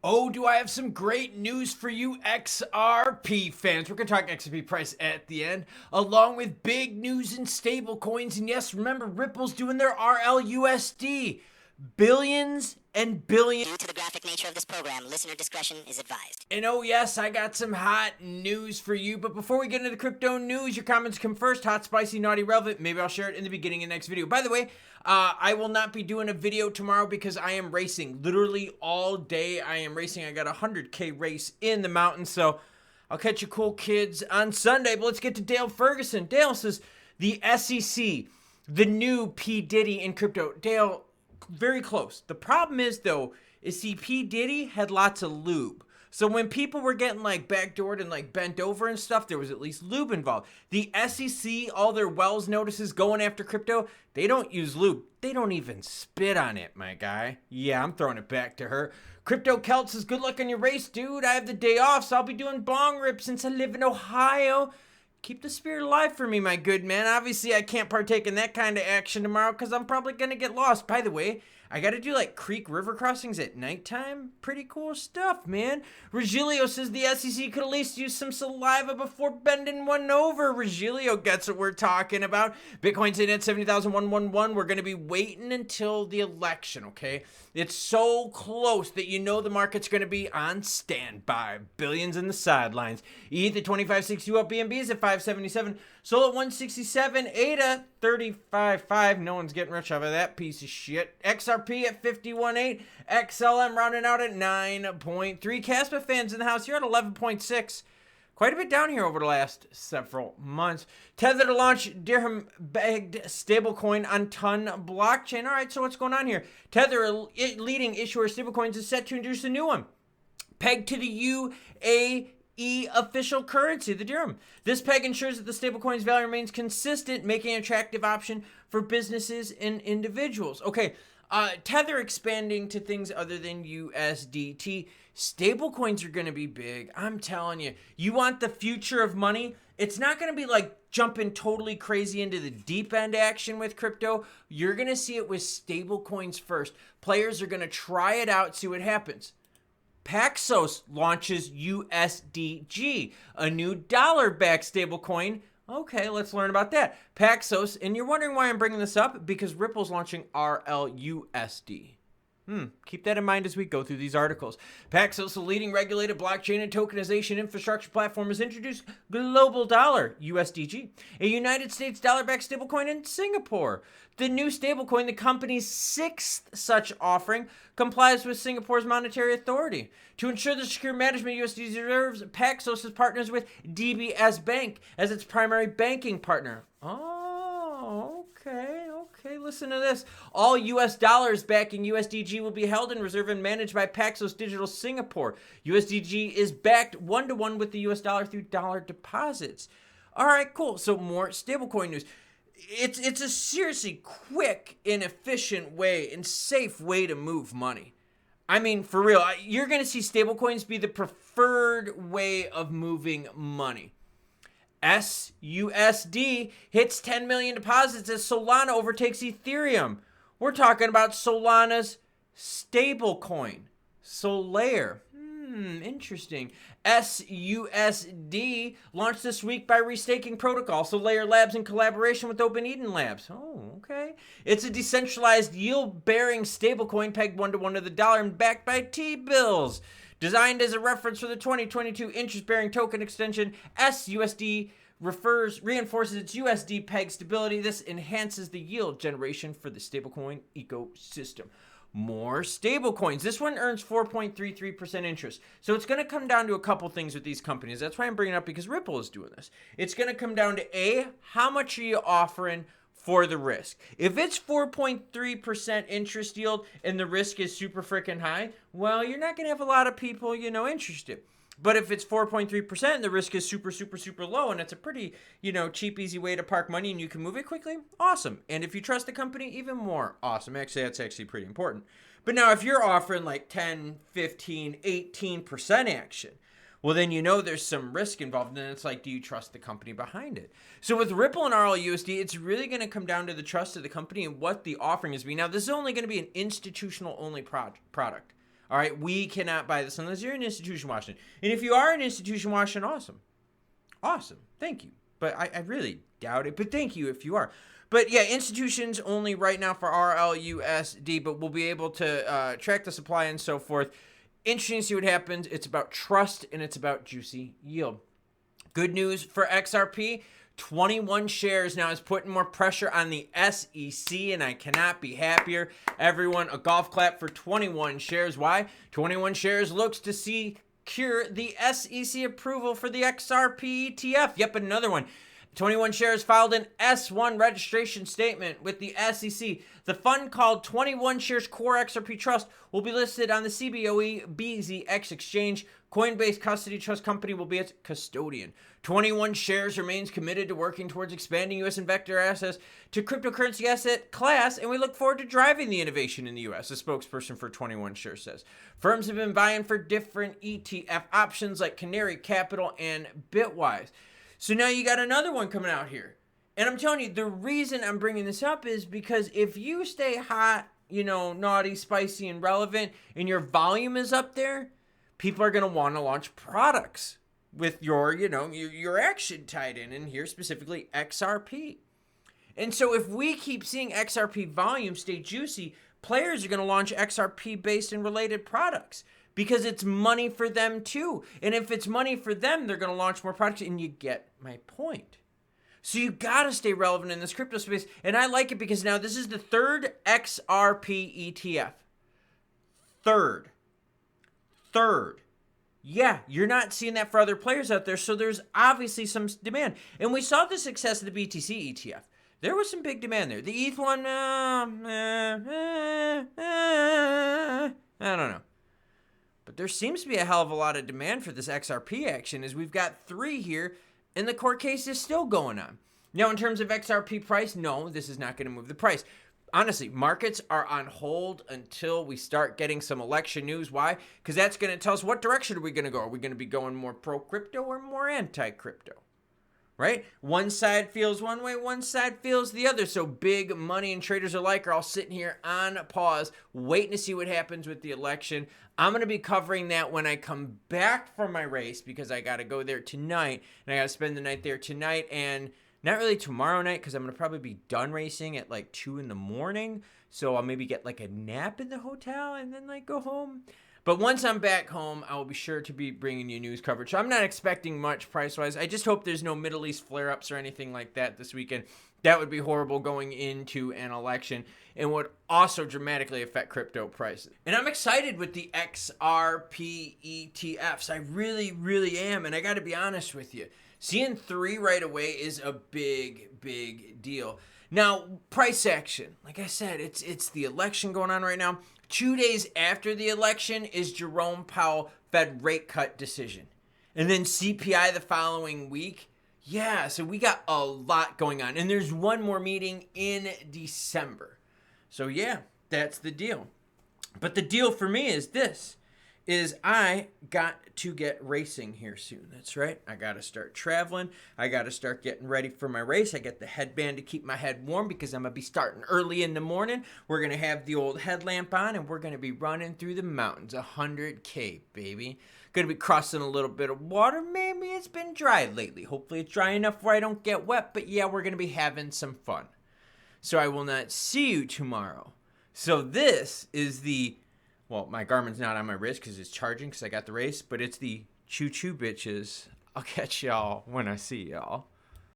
Oh, do I have some great news for you XRP fans. We're going to talk XRP price at the end, along with big news in stablecoins. And yes, remember, Ripple's doing their RLUSD. Billions and billions. Due to the graphic nature of this program, listener discretion is advised. And oh yes, I got some hot news for you. But before we get into the crypto news, your comments come first. Hot, spicy, naughty, relevant. Maybe I'll share it in the beginning of the next video. By the way, I will not be doing a video tomorrow because I am racing. Literally all day I am racing. I got a 100K race in the mountains. So I'll catch you cool kids on Sunday. But let's get to Dale Ferguson. Dale says, the SEC, the new P. Diddy in crypto. Dale, very close. The problem is, though, see, P. Diddy had lots of lube. So when people were getting like backdoored and like bent over and stuff, there was at least lube involved. The SEC, all their Wells notices going after crypto, they don't use lube. They don't even spit on it, my guy. Yeah, I'm throwing it back to her. Crypto Celt says, good luck on your race, dude. I have the day off, so I'll be doing bong rips since I live in Ohio. Keep the spirit alive for me, my good man. Obviously, I can't partake in that kind of action tomorrow because I'm probably going to get lost. By the way, I got to do like creek river crossings at nighttime. Pretty cool stuff, man. Regilio says the SEC could at least use some saliva before bending one over. Regilio gets what we're talking about. Bitcoin's in at 70,111. We're going to be waiting until the election, okay? It's so close that you know the market's going to be on standby. Billions in the sidelines. ETH at 25.62 up. BNB is at 577. SOL at 167. ADA 35.5. No one's getting rich out of that piece of shit. XRP at 51.8. XLM rounding out at 9.3. Caspa fans in the house here at 11.6. Quite a bit down here over the last several months. Tether to launch dirham-backed stablecoin on Ton blockchain. All right, so what's going on here? Tether, leading issuer stablecoins, is set to introduce a new one, pegged to the UAE official currency, the dirham. This peg ensures that the stablecoin's value remains consistent, making an attractive option for businesses and individuals. Okay, Tether expanding to things other than USDT. Stablecoins are going to be big. I'm telling you. You want the future of money? It's not going to be like jumping totally crazy into the deep end action with crypto. You're going to see it with stablecoins first. Players are going to try it out, see what happens. Paxos launches USDG, a new dollar-backed stablecoin. Okay, let's learn about that. Paxos, and you're wondering why I'm bringing this up? Because Ripple's launching RLUSD. Keep that in mind as we go through these articles. Paxos, a leading regulated blockchain and tokenization infrastructure platform, has introduced Global Dollar, USDG, a United States dollar-backed stablecoin in Singapore. The new stablecoin, the company's sixth such offering, complies with Singapore's monetary authority. To ensure the secure management of USD reserves, Paxos has partners with DBS Bank as its primary banking partner. Oh, okay. Listen to this. All US dollars backing USDG will be held in reserve and managed by Paxos Digital Singapore. USDG is backed one-to-one with the US dollar through dollar deposits. All right, cool. So more stablecoin news. It's a seriously quick and efficient way and safe way to move money. I mean, for real, you're going to see stablecoins be the preferred way of moving money. SUSD hits 10 million deposits as Solana overtakes Ethereum. We're talking about Solana's stablecoin, Solaire. Interesting. SUSD launched this week by Restaking Protocol, Solaire Labs in collaboration with Open Eden Labs. Oh, okay. It's a decentralized yield-bearing stablecoin pegged one-to-one to the dollar and backed by T-bills. Designed as a reference for the 2022 interest-bearing token extension, SUSD reinforces its USD peg stability. This enhances the yield generation for the stablecoin ecosystem. More stablecoins. This one earns 4.33% interest. So it's going to come down to a couple things with these companies. That's why I'm bringing it up, because Ripple is doing this. It's going to come down to A, how much are you offering for the risk? If it's 4.3% interest yield and the risk is super freaking high, well, you're not going to have a lot of people, interested. But if it's 4.3% and the risk is super, super, super low and it's a pretty, cheap, easy way to park money and you can move it quickly, awesome. And if you trust the company, even more awesome. Actually, that's actually pretty important. But now if you're offering like 10, 15, 18% action, well, then there's some risk involved. And then it's like, do you trust the company behind it? So with Ripple and RLUSD, it's really going to come down to the trust of the company and what the offering is. Now, this is only going to be an institutional-only product. All right, we cannot buy this unless you're an institution watching. And if you are an institution watching, awesome, thank you. But I really doubt it. But thank you if you are. But yeah, institutions only right now for RLUSD, but we'll be able to track the supply and so forth. Interesting to see what happens. It's about trust and it's about juicy yield. Good news for XRP. 21 shares now is putting more pressure on the SEC, and I cannot be happier. Everyone, a golf clap for 21 shares. Why? 21 shares looks to secure the SEC approval for the XRP ETF. Yep, another one. 21 shares filed an S1 registration statement with the SEC. The fund called 21 Shares Core XRP Trust will be listed on the CBOE BZX exchange. Coinbase Custody Trust Company will be its custodian. 21 Shares remains committed to working towards expanding U.S. investor access to cryptocurrency asset class, and we look forward to driving the innovation in the U.S., a spokesperson for 21 Shares says. Firms have been vying for different ETF options like Canary Capital and Bitwise. So now you got another one coming out here. And I'm telling you, the reason I'm bringing this up is because if you stay hot, naughty, spicy, and relevant, and your volume is up there, people are going to want to launch products with your action tied in, and here specifically XRP. And so if we keep seeing XRP volume stay juicy, players are going to launch XRP based and related products because it's money for them too. And if it's money for them, they're going to launch more products, and you get my point. So you got to stay relevant in this crypto space. And I like it because now this is the third XRP ETF. Third. Yeah, you're not seeing that for other players out there. So there's obviously some demand. And we saw the success of the BTC ETF. There was some big demand there. The ETH one, I don't know. But there seems to be a hell of a lot of demand for this XRP action as we've got 3 here. And the court case is still going on. Now, in terms of XRP price, no, this is not going to move the price. Honestly, markets are on hold until we start getting some election news. Why? Because that's going to tell us what direction are we going to go. Are we going to be going more pro-crypto or more anti-crypto? Right? One side feels one way, one side feels the other. So big money and traders alike are all sitting here on pause, waiting to see what happens with the election. I'm going to be covering that when I come back from my race because I got to go there tonight, and I got to spend the night there tonight and not really tomorrow night because I'm going to probably be done racing at like 2 in the morning. So I'll maybe get like a nap in the hotel and then like go home. But once I'm back home, I will be sure to be bringing you news coverage. So I'm not expecting much price-wise. I just hope there's no Middle East flare-ups or anything like that this weekend. That would be horrible going into an election and would also dramatically affect crypto prices. And I'm excited with the XRP ETFs. I really, really am. And I got to be honest with you. Seeing 3 right away is a big, big deal. Now, price action. Like I said, it's the election going on right now. 2 days after the election is Jerome Powell Fed rate cut decision. And then CPI the following week. Yeah, so we got a lot going on. And there's one more meeting in December. So yeah, that's the deal. But the deal for me is this. I got to get racing here soon. That's right. I got to start traveling. I got to start getting ready for my race. I got the headband to keep my head warm because I'm going to be starting early in the morning. We're going to have the old headlamp on, and we're going to be running through the mountains. 100K, baby. Going to be crossing a little bit of water. Maybe it's been dry lately. Hopefully it's dry enough where I don't get wet. But yeah, we're going to be having some fun. So I will not see you tomorrow. So this is the... Well, my Garmin's not on my wrist because it's charging because I got the race, but it's the choo-choo bitches. I'll catch y'all when I see y'all.